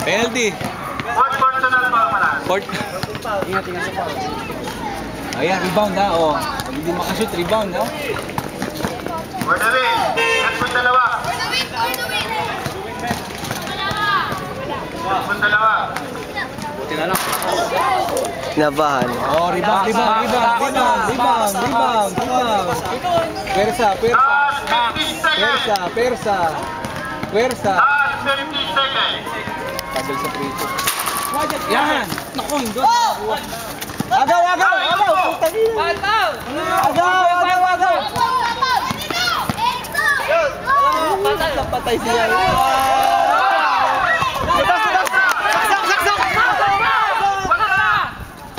Penalty. Fourth personal foul pala. Fourth. Ingat sa foul. Ayan, rebound ha. O, pag hindi makashoot, rebound ha. For the win. Set po dalawa. Set po dalawa. Buti na lang. Kinabahan. Oh, rebound. Persa. Last 50 seconds. Persa. Last 50 seconds. Tagal sa prito. Yan! Naku, hindi. Agaw! Patay siya.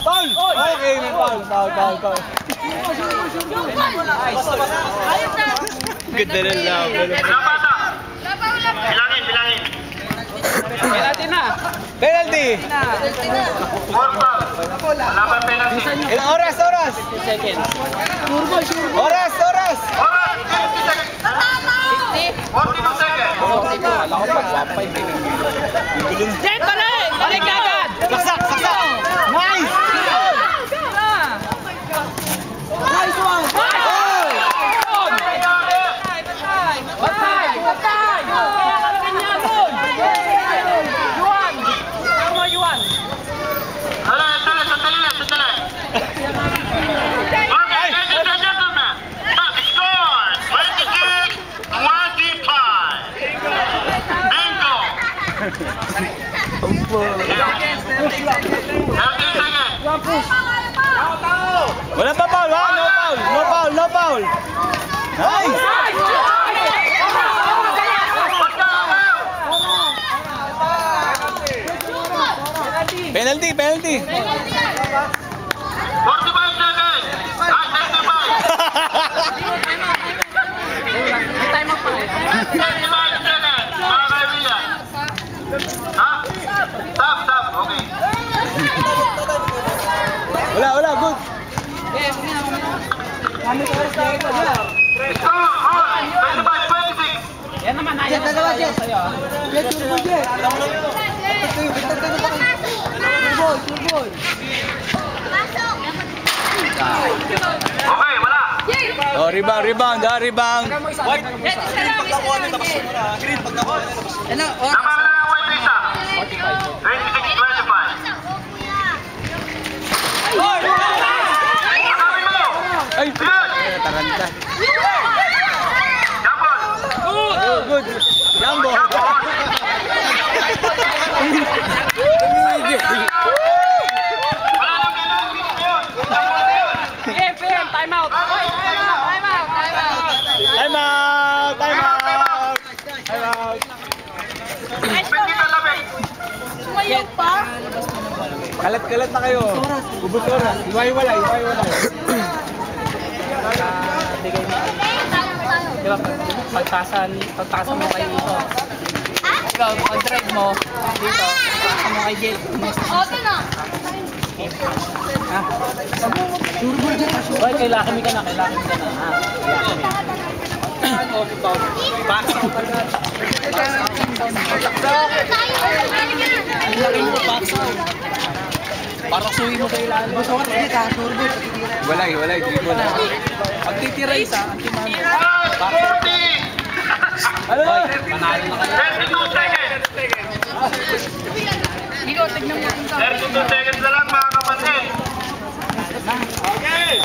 Foul! Okay, may foul. Ganda na lang. Bilangin. Penalty! Fourth foul. Wala ba penalty? Ilang oras? 10 seconds. Oras! Oras, 50 seconds. 42 seconds. Wala ko pa, wapay. Jen, balik agad! Saksak! Nice! Nice one! Sandali. Okay, ladies and gentlemen, the score 26-25. Bingo. 30 seconds. Wala pa foul, ha? No foul! Nice! Penalty! 45 seconds. Last 35 seconds. Mga kaibigan. Ha? Stop. Okay. Wala, good! Score on 25-26. Yan naman, ayaw sa'yo. Okay, wala. Oh, rebound. Tama na lang white visa. 26-25. Hanapin mo. Ay! Yun. Taranta. Jambon. Good! Jambo! Wala lang kailangan. PM, time out! Time out! Pwede ka labing. Sumayaw pa? Kalat na kayo. Ubus oras. Iwaiwalay. Di ba, pagtasan mo kayo dito. Ikaw, pag-drive mo, dito, pagtasan mo kay Jake. Okay na. Ha? Hoy, kailangan ka na. Ha? Ang laki mo, box. Parang suwi mo sa ilalim. Walay. Dribble na. Pag titira isa, anti-mano. 40. Ano? Panalo na kayo. 32 seconds. Ikaw, tignan mo. 32 seconds na lang mga kapatid. Okay.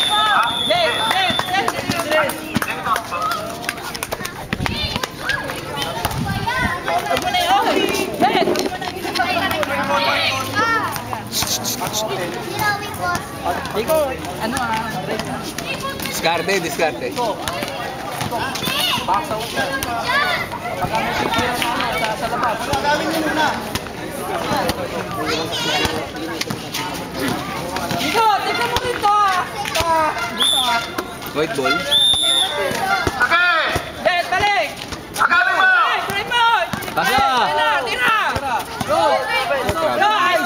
Ikaw, ano Diskarte. Box out siya. Pag ano titira sa labas. Gawin nyo muna. Ikaw, tignan mo dito. White ball. Okay. Balik! Agawin mo. Drive mo! Pasa! Tira! Go! Nice!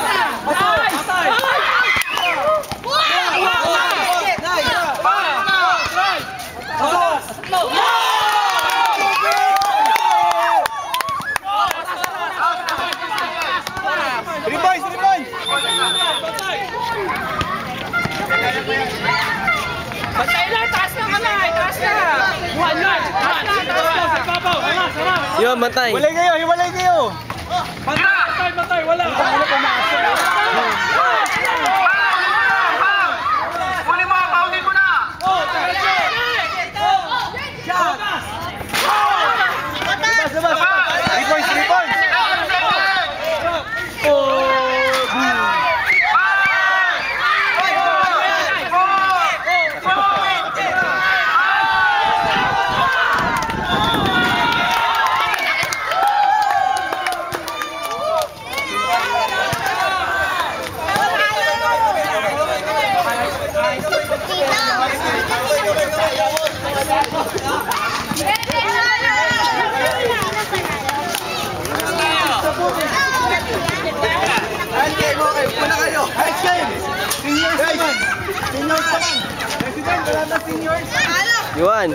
Yun, matay. Hiwalay kayo, hiwalay kayo. Matay, wala. Huli mo, paunin mo na! Labas. 3 points, 3 points. Wala kayo! Ice game! Seniors naman! Seniors naman! President, wala na seniors! Yuan.